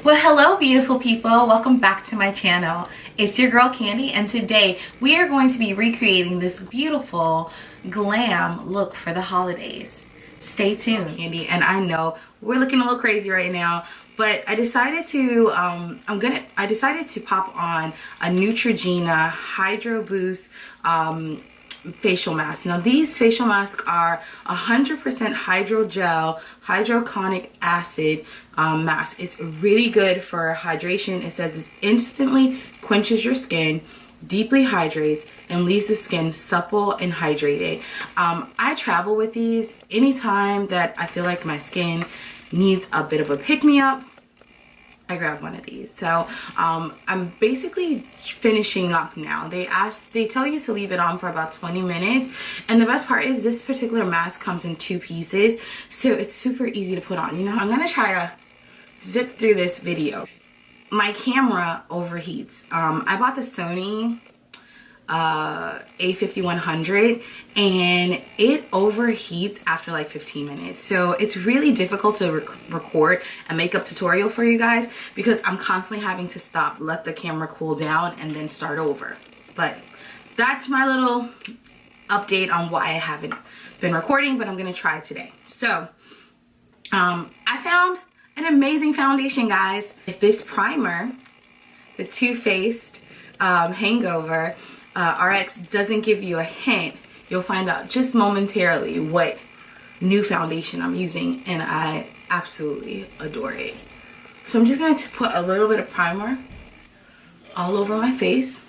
Well, hello beautiful people, welcome back to my channel. It's your girl Candy, and today we are going to be recreating this beautiful glam look for the holidays. Stay tuned, Candy. And I know we're looking a little crazy right now, but I decided to I decided to pop on a Neutrogena Hydro Boost facial mask. Now these facial masks are 100% hydrogel hydrochloric acid mask. It's really good for hydration. It says it instantly quenches your skin, deeply hydrates, and leaves the skin supple and hydrated. I travel with these anytime that I feel like my skin needs a bit of a pick-me-up. I grabbed one of these. So I'm basically finishing up now. They tell you to leave it on for about 20 minutes, and the best part is this particular mask comes in 2 pieces, so it's super easy to put on. You know, I'm gonna try to zip through this video. My camera overheats. I bought the Sony a5100 and it overheats after like 15 minutes, so it's really difficult to record a makeup tutorial for you guys because I'm constantly having to stop, let the camera cool down, and then start over. But that's my little update on why I haven't been recording, but I'm gonna try today. So I found an amazing foundation, guys. If this primer, the Too Faced Hangover RX, doesn't give you a hint, you'll find out just momentarily what new foundation I'm using, and I absolutely adore it. So I'm just going to put a little bit of primer all over my face.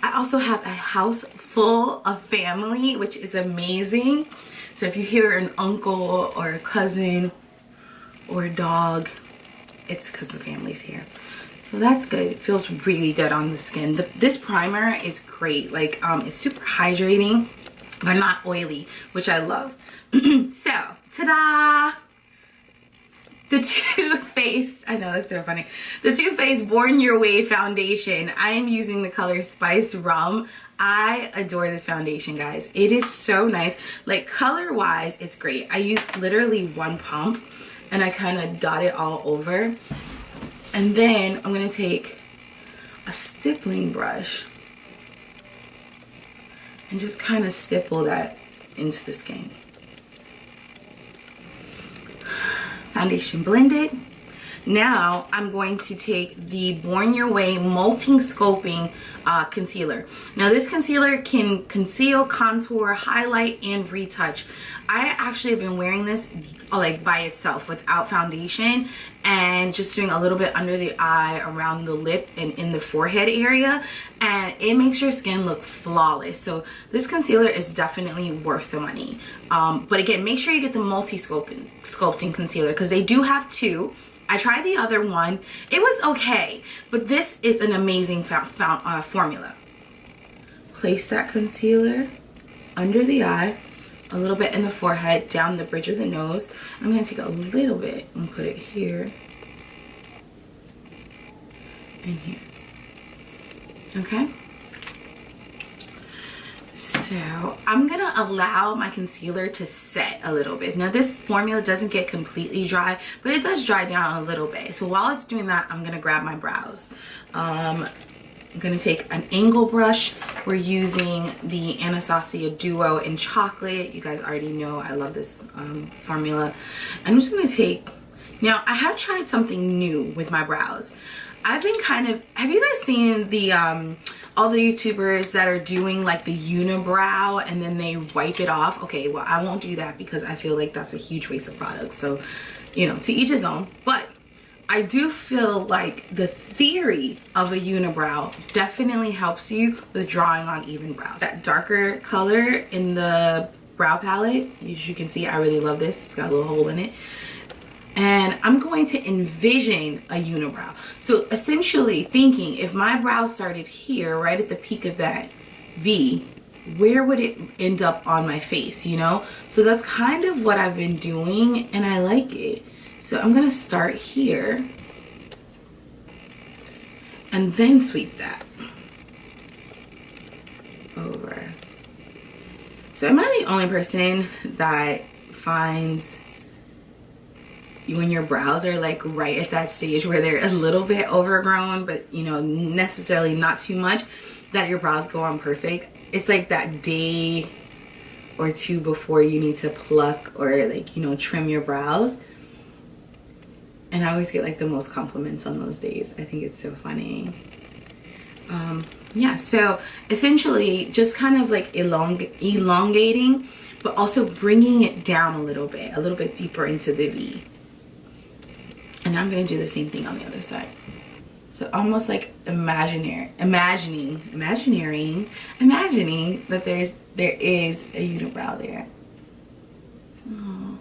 I also have a house full of family, which is amazing. So if you hear an uncle or a cousin or a dog, it's because the family's here. So that's good. It feels really good on the skin. This primer is great. Like it's super hydrating but not oily, which I love. So ta-da! The Too Faced, I know that's so funny, the Too Faced Born Your Way foundation. I am using the color Spice Rum. I adore this foundation, guys. It is so nice. Like color wise, it's great. I use literally 1 pump and I kind of dot it all over. And then I'm going to take a stippling brush and just kind of stipple that into the skin. Foundation blended. Now I'm going to take the Born Your Way Molting Sculpting concealer. Now this concealer can conceal, contour, highlight, and retouch. I actually have been wearing this like by itself without foundation and just doing a little bit under the eye, around the lip, and in the forehead area, and it makes your skin look flawless. So this concealer is definitely worth the money. But again, make sure you get the multi-sculpting concealer because they do have 2. I tried the other one. It was okay, but this is an amazing formula. Place that concealer under the eye, a little bit in the forehead, down the bridge of the nose. I'm going to take a little bit and put it here and here. Okay? So I'm going to allow my concealer to set a little bit. Now this formula doesn't get completely dry, but it does dry down a little bit. So while it's doing that, I'm going to grab my brows. I'm going to take an angle brush. We're using the Anastasia Duo in chocolate. You guys already know I love this formula. I'm just going to take, now I have tried something new with my brows. I've been kind of, have you guys seen the all the YouTubers that are doing like the unibrow and then they wipe it off? Okay, well I won't do that because I feel like that's a huge waste of product. So, you know, to each his own. But I do feel like the theory of a unibrow definitely helps you with drawing on even brows. That darker color in the brow palette, as you can see, I really love this. It's got a little hole in it. And I'm going to envision a unibrow. So essentially thinking, if my brow started here, right at the peak of that V, where would it end up on my face, you know? So that's kind of what I've been doing, and I like it. So I'm going to start here and then sweep that over. So am I the only person that finds when your brows are like right at that stage where they're a little bit overgrown, but you know, necessarily not too much, that your brows go on perfect. It's like that day or two before you need to pluck or like, you know, trim your brows. And I always get like the most compliments on those days. I think it's so funny. Yeah, so essentially just kind of like elongating, but also bringing it down a little bit deeper into the V. And I'm gonna do the same thing on the other side. So almost like imagining that there is a unibrow there. Oh.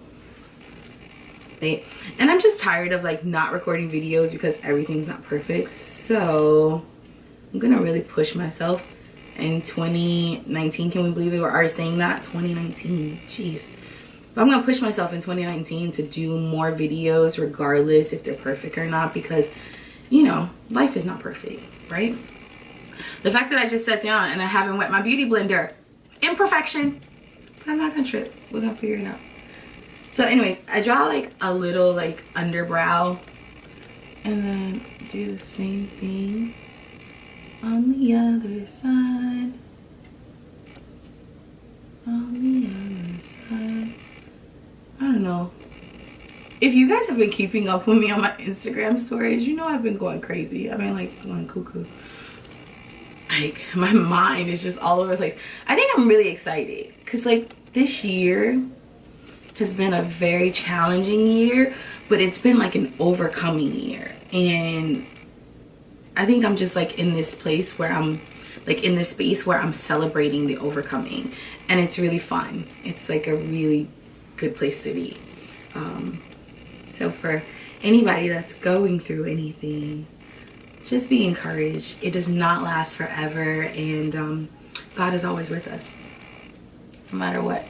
And I'm just tired of like not recording videos because everything's not perfect. So I'm gonna really push myself in 2019. Can we believe it? We're already saying that? 2019, jeez. But I'm gonna push myself in 2019 to do more videos regardless if they're perfect or not, because you know, life is not perfect, right? The fact that I just sat down and I haven't wet my beauty blender, imperfection, but I'm not gonna trip. We're gonna figure it out. So anyways, I draw like a little like underbrow and then do the same thing on the other side. On the other side. I don't know. If you guys have been keeping up with me on my Instagram stories, you know I've been going crazy. I've been like going cuckoo. Like my mind is just all over the place. I think I'm really excited because like this year has been a very challenging year, but it's been like an overcoming year. And I think I'm just like in this place where I'm like in this space where I'm celebrating the overcoming, and it's really fun. It's like a really good place to be. So for anybody that's going through anything, just be encouraged. It does not last forever, and God is always with us. No matter what,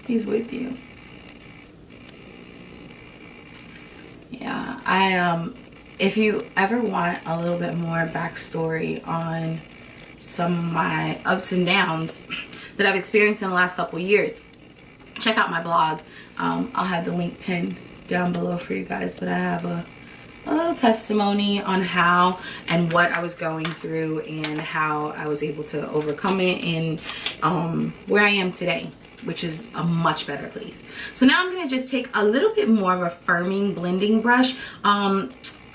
He's with you. Yeah, if you ever want a little bit more backstory on some of my ups and downs that I've experienced in the last couple of years, check out my blog. I'll have the link pinned down below for you guys, but I have a little testimony on how and what I was going through and how I was able to overcome it, and where I am today, which is a much better place. So now I'm going to just take a little bit more of a firming blending brush.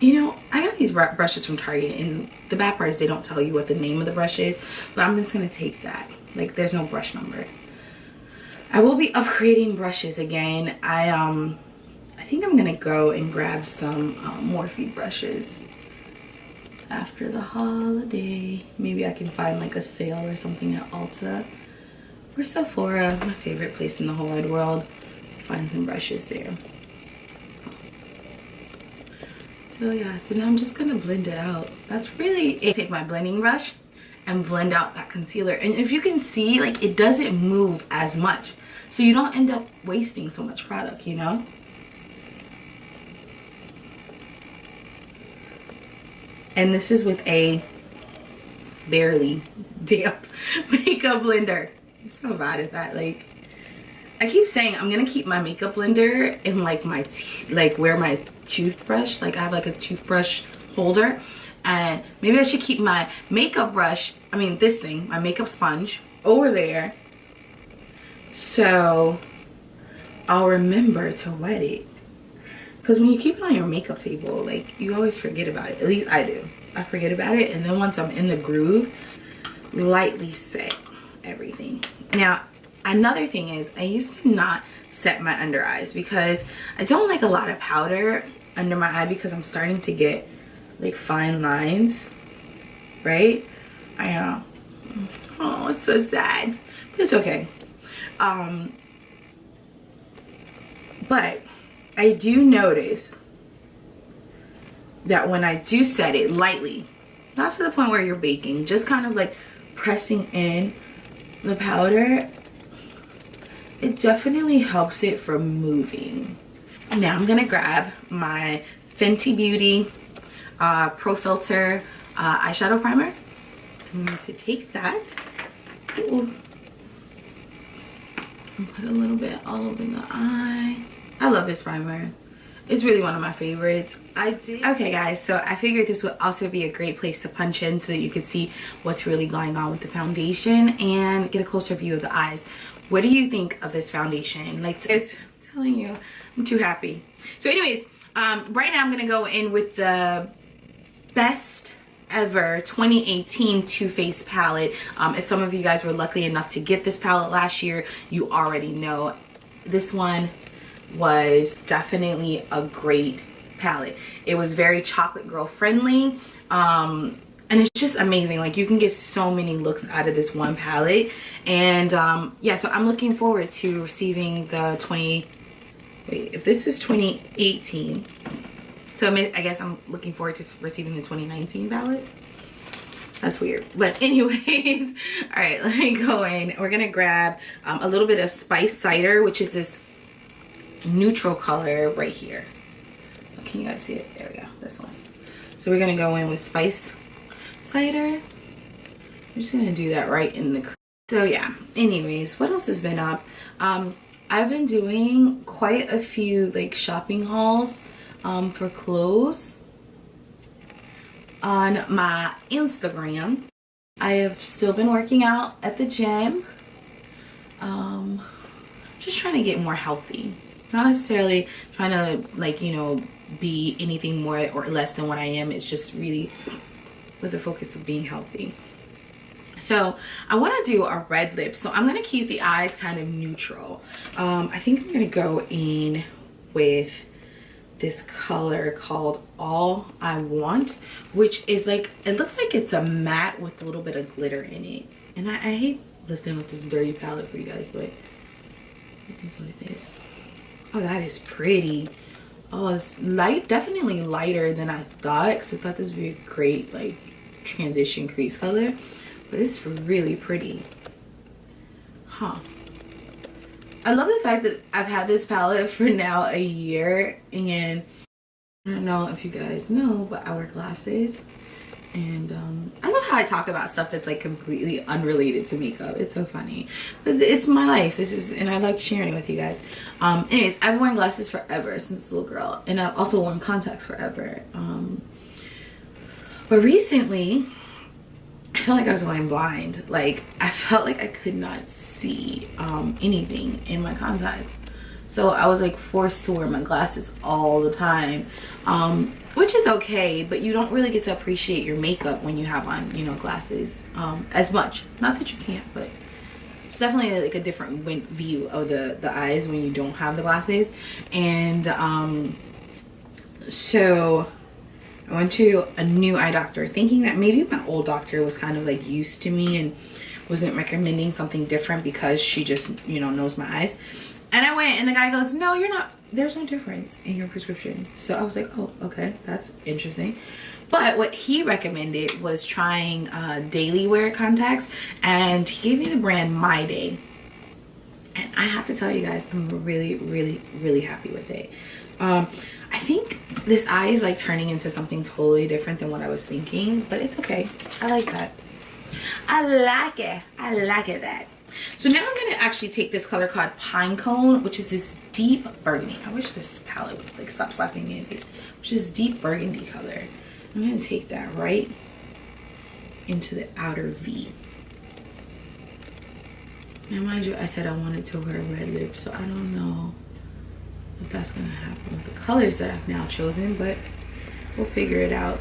You know, I got these brushes from Target, and the bad part is they don't tell you what the name of the brush is, but I'm just going to take that. Like, there's no brush number. I will be upgrading brushes again. I think I'm going to go and grab some Morphe brushes after the holiday. Maybe I can find like a sale or something at Ulta or Sephora, my favorite place in the whole wide world. Find some brushes there. So yeah, so now I'm just gonna blend it out. That's really it. Take my blending brush and blend out that concealer. And if you can see, like, it doesn't move as much. So you don't end up wasting so much product, you know? And this is with a barely damp makeup blender. I'm so bad at that. Like, I keep saying I'm gonna keep my makeup blender in like my where my toothbrush, like I have like a toothbrush holder, and maybe I should keep my makeup brush, I mean this thing, my makeup sponge over there, so I'll remember to wet it. Because when you keep it on your makeup table, like, you always forget about it. At least I do. I forget about it, and then once I'm in the groove, lightly set everything. Now, another thing is, I used to not set my under eyes because I don't like a lot of powder under my eye because I'm starting to get like fine lines, right? I know. Oh, it's so sad. But it's okay. But I do notice that when I do set it lightly, not to the point where you're baking, just kind of like pressing in the powder, it definitely helps it from moving. Now I'm gonna grab my Fenty Beauty Pro Filter eyeshadow primer. I'm going to take that. Ooh, and put a little bit all over the eye. I love this primer. It's really one of my favorites. Okay guys, so I figured this would also be a great place to punch in so that you could see what's really going on with the foundation and get a closer view of the eyes. What do you think of this foundation? Like, it's telling you, I'm too happy. So anyways, right now I'm gonna go in with the best ever 2018 Too Faced palette. If some of you guys were lucky enough to get this palette last year, you already know this one was definitely a great palette. It was very chocolate girl friendly, and it's just amazing. Like, you can get so many looks out of this one palette. And yeah, so I'm looking forward to receiving the if this is 2018, so I guess I'm looking forward to receiving the 2019 palette. That's weird, but anyways, all right, let me go in. We're gonna grab a little bit of Spice Cider, which is this neutral color right here. Can you guys see it? There we go, this one. So we're gonna go in with Spice Cider. I'm just gonna do that right in the crease. So yeah, anyways, what else has been up? I've been doing quite a few like shopping hauls for clothes on my Instagram. I have still been working out at the gym, just trying to get more healthy. Not necessarily trying to, like, you know, be anything more or less than what I am. It's just really with the focus of being healthy. So I want to do a red lip, so I'm going to keep the eyes kind of neutral. I think I'm going to go in with this color called All I Want, which is like, it looks like it's a matte with a little bit of glitter in it. And I hate lifting with this dirty palette for you guys, but it is what it is. Oh, that is pretty. Oh, it's light, definitely lighter than I thought, because I thought this would be a great like transition crease color, but it's really pretty. Huh. I love the fact that I've had this palette for now a year, and I don't know if you guys know, but I wear glasses, and I love how I talk about stuff that's like completely unrelated to makeup. It's so funny, but it's my life. This is, and I like sharing it with you guys. Anyways, I've worn glasses forever since a little girl, and I've also worn contacts forever. But recently, I felt like I was going blind. Like, I felt like I could not see anything in my contacts. So I was like forced to wear my glasses all the time, which is okay, but you don't really get to appreciate your makeup when you have on, you know, glasses as much. Not that you can't, but it's definitely like a different view of the eyes when you don't have the glasses. And so I went to a new eye doctor, thinking that maybe my old doctor was kind of like used to me and wasn't recommending something different because she just, you know, knows my eyes. And I went, and the guy goes, no, you're not, there's no difference in your prescription. So I was like, oh, okay, that's interesting. But what he recommended was trying daily wear contacts, and he gave me the brand My Day. And I have to tell you guys, I'm really happy with it. I think this eye is like turning into something totally different than what I was thinking, but it's okay. I like that. I like it. I like it that. So now I'm going to actually take this color called Pine Cone, which is this deep burgundy. I wish this palette would like stop slapping me in the face. Which is deep burgundy color. I'm going to take that right into the outer V. Now mind you, I said I wanted to wear red lips, so I don't know if that's going to happen with the colors that I've now chosen, but we'll figure it out.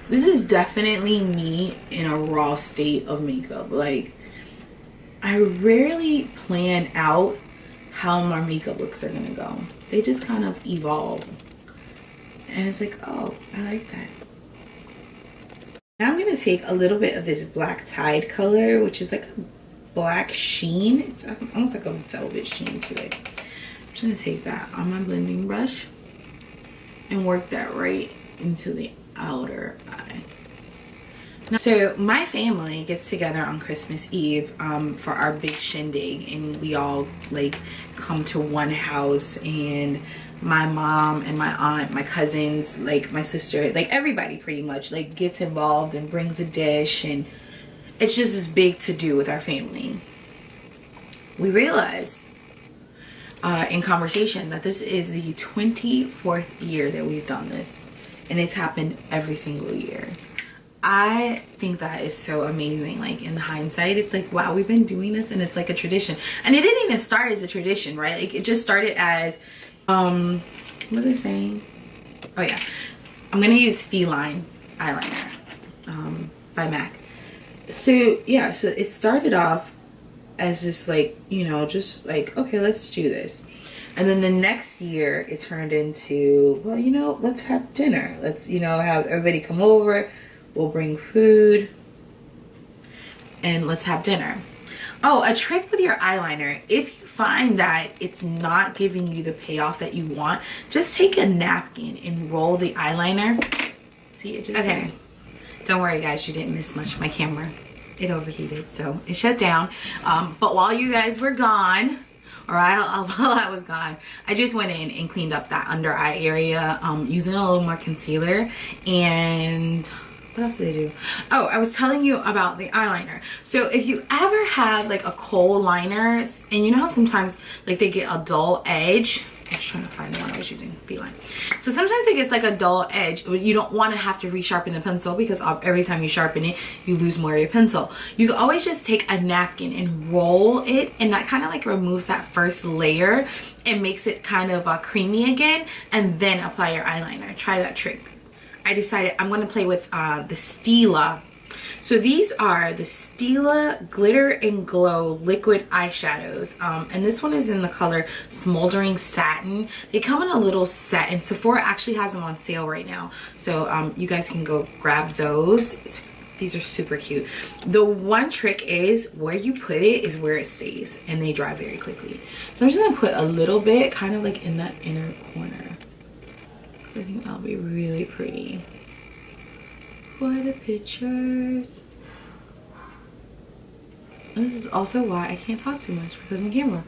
This is definitely me in a raw state of makeup. Like, I rarely plan out how my makeup looks are gonna go. They just kind of evolve. And it's like, oh, I like that. Now I'm gonna take a little bit of this Black Tide color, which is like a black sheen. It's almost like a velvet sheen to it. I'm just gonna take that on my blending brush and work that right into the outer eye. So my family gets together on Christmas Eve for our big shindig, and we all like come to one house, and my mom and my aunt, my cousins, like my sister, like everybody pretty much like gets involved and brings a dish, and it's just this big to do with our family. We realized in conversation that this is the 24th year that we've done this, and it's happened every single year. I think that is so amazing. Like, in hindsight, it's like, wow, we've been doing this and it's like a tradition. And it didn't even start as a tradition, right? Like, it just started as what was I saying? Oh yeah, I'm gonna use Feline eyeliner by MAC. So yeah, so it started off as this, like, you know, just like, okay, let's do this. And then the next year it turned into, well, you know, let's have dinner. Let's, you know, have everybody come over. We'll bring food and let's have dinner. Oh, a trick with your eyeliner. If you find that it's not giving you the payoff that you want, just take a napkin and roll the eyeliner. See, it just okay. Don't worry guys, you didn't miss much. My camera, it overheated, so it shut down. But while you guys were gone, or while I was gone, I just went in and cleaned up that under eye area using a little more concealer. And what else did I do? Oh, I was telling you about the eyeliner. So if you ever have like a kohl liner, and you know how sometimes like they get a dull edge. I was trying to find the one I was using, Feline. So sometimes it gets like a dull edge. You don't want to have to resharpen the pencil, because every time you sharpen it, you lose more of your pencil. You can always just take a napkin and roll it, and that kind of like removes that first layer and makes it kind of creamy again, and then apply your eyeliner. Try that trick. I decided I'm going to play with the Stila. So these are the Stila Glitter and Glow liquid eyeshadows, and this one is in the color Smoldering Satin. They come in a little set, and Sephora actually has them on sale right now, so you guys can go grab those. These are super cute. The one trick is where you put it is where it stays, and they dry very quickly. So I'm just going to put a little bit kind of like in that inner corner. I think that'll be really pretty for the pictures. This is also why I can't talk too much, because my camera.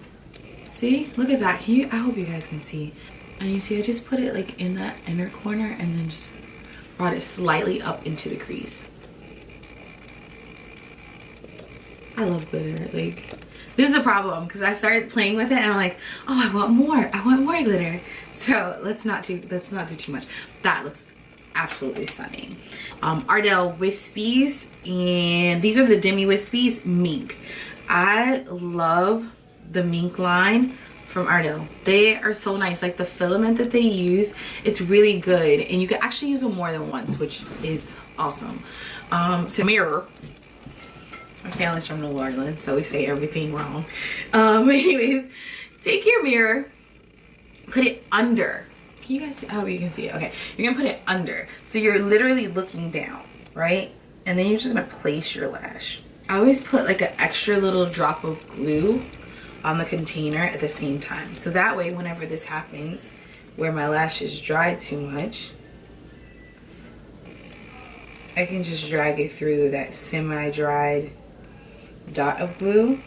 See, look at that. Can you? I hope you guys can see. And you see, I just put it like in that inner corner and then just brought it slightly up into the crease. I love glitter. Like, this is a problem, because I started playing with it and I'm like, oh, I want more glitter. So let's not do too much. That looks absolutely stunning. Ardell Wispies, and these are the Demi Wispies Mink. I love the Mink line from Ardell. They are so nice. Like, the filament that they use, it's really good, and you can actually use them more than once, which is awesome. So mirror. My family's from New Orleans, so we say everything wrong. Anyways, take your mirror, put it under. Can you guys see? I hope you can see it. Okay, you're gonna put it under, so you're literally looking down, right? And then you're just gonna place your lash. I always put like an extra little drop of glue on the container at the same time, so that way whenever this happens where my lashes dry too much, I can just drag it through that semi-dried dot of glue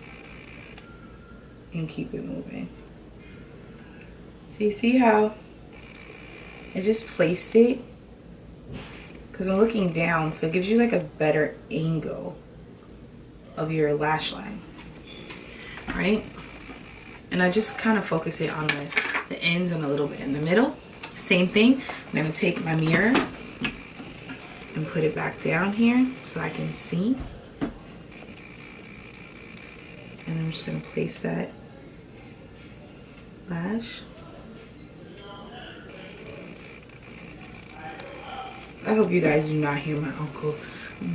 and keep it moving. See how I just placed it, because I'm looking down, so it gives you like a better angle of your lash line, right? And I just kind of focus it on the ends and a little bit in the middle. Same thing. I'm going to take my mirror and put it back down here so I can see. And I'm just going to place that lash. I hope you guys do not hear my uncle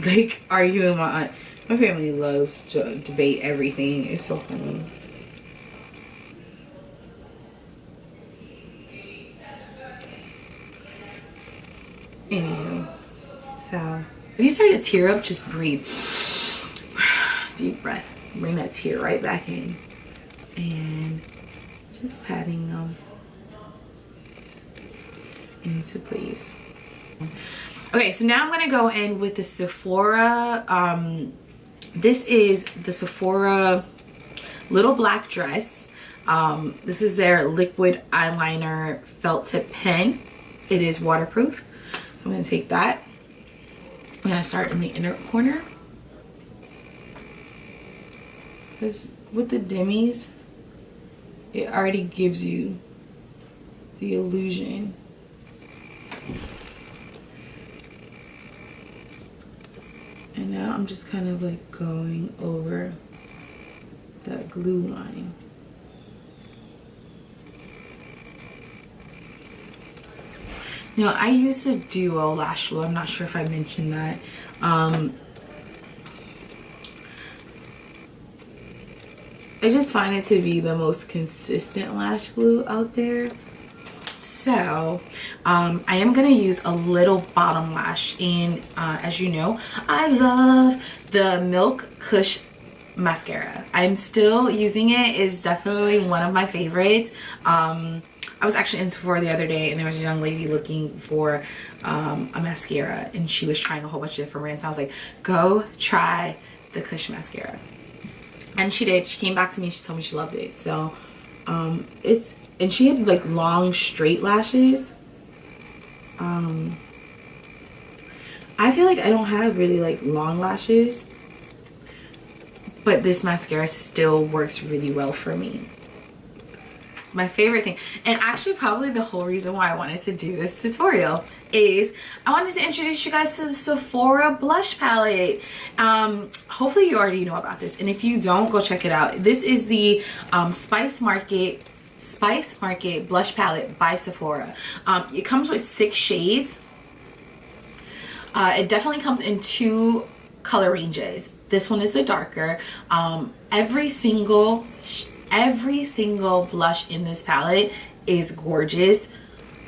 like arguing with my aunt. My family loves to debate everything. It's so funny. Anywho, so if you start to tear up, just breathe. Deep breath. Bring that tear right back in. And just patting them into place. Okay, so now I'm going to go in with the Sephora. This is the Sephora Little Black Dress. This is their liquid eyeliner felt tip pen. It is waterproof. So I'm going to take that. I'm going to start in the inner corner. Because with the Demis, it already gives you the illusion. And now I'm just kind of like going over that glue line. Now I use the Duo lash glue. I'm not sure if I mentioned that. I just find it to be the most consistent lash glue out there. So I am going to use a little bottom lash, and as you know, I love the Milk Kush mascara. I'm still using it. It's definitely one of my favorites. I was actually in Sephora the other day, and there was a young lady looking for a mascara, and she was trying a whole bunch of different brands. I was like, go try the Kush mascara. And she did. She came back to me. She told me she loved it. So and she had like long straight lashes. I feel like I don't have really like long lashes, but this mascara still works really well for me. My favorite thing, and actually probably the whole reason why I wanted to do this tutorial, is I wanted to introduce you guys to the Sephora blush palette. Hopefully you already know about this, and if you don't, go check it out. This is the Spice Market blush palette by Sephora. It comes with 6 shades. It definitely comes in 2 color ranges. This one is the darker. Every single blush in this palette is gorgeous,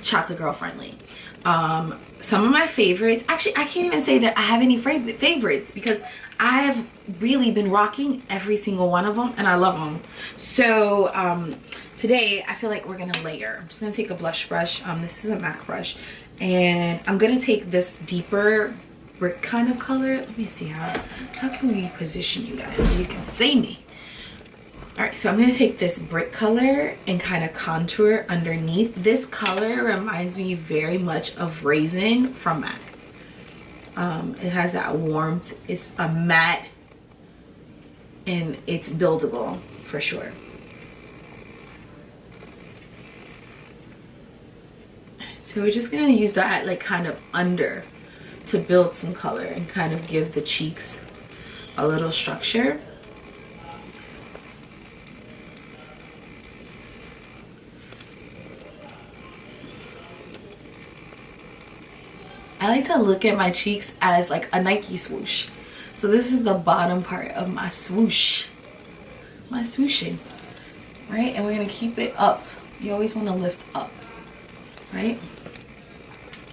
chocolate girl friendly. Some of my favorites, actually I can't even say that I have any favorites, because I've really been rocking every single one of them and I love them. So today I feel like we're gonna layer. I'm just gonna take a blush brush. This is a MAC brush, and I'm gonna take this deeper brick kind of color. Let me see how can we position you guys so you can see me. Alright, so I'm going to take this brick color and kind of contour underneath. This color reminds me very much of Raisin from MAC. It has that warmth. It's a matte and it's buildable for sure. So we're just going to use that like kind of under to build some color and kind of give the cheeks a little structure. I like to look at my cheeks as like a Nike swoosh. So this is the bottom part of my swoosh. My swooshing. Right? And we're going to keep it up. You always want to lift up. Right?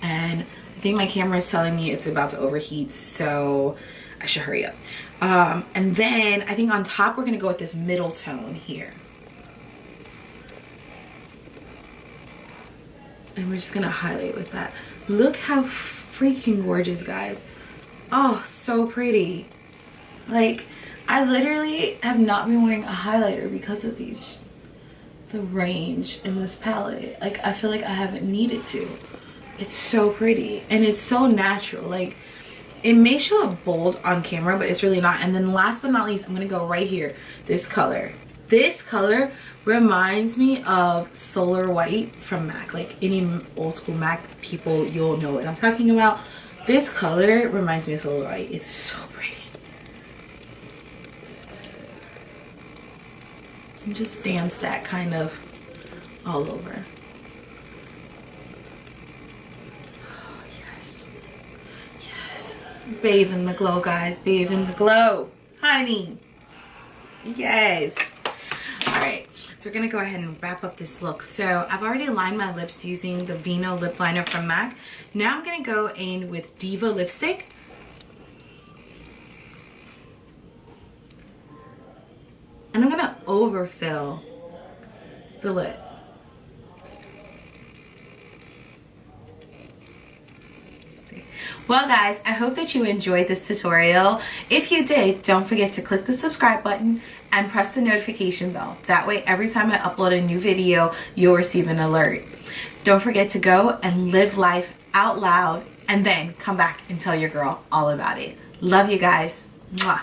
And I think my camera is telling me it's about to overheat, so I should hurry up. And then I think on top we're going to go with this middle tone here. And we're just going to highlight with that. Look how freaking gorgeous, guys. Oh, so pretty. Like, I literally have not been wearing a highlighter because of these, the range in this palette. Like, I feel like I haven't needed to. It's so pretty and it's so natural. Like, it may show up bold on camera, but it's really not. And then last but not least, I'm gonna go right here. This color. This color reminds me of Solar White from MAC. Like, any old school MAC people, you'll know what I'm talking about. This color reminds me of Solar White. It's so pretty. And just dance that kind of all over. Oh, yes. Yes. Bathe in the glow, guys. Bathe in the glow. Honey. Yes. Alright, so we're going to go ahead and wrap up this look. So I've already lined my lips using the Vino lip liner from MAC. Now I'm going to go in with Diva lipstick. And I'm going to overfill the lip. Well guys, I hope that you enjoyed this tutorial. If you did, don't forget to click the subscribe button and press the notification bell. That way, every time I upload a new video, you'll receive an alert. Don't forget to go and live life out loud, and then come back and tell your girl all about it. Love you guys. Mwah.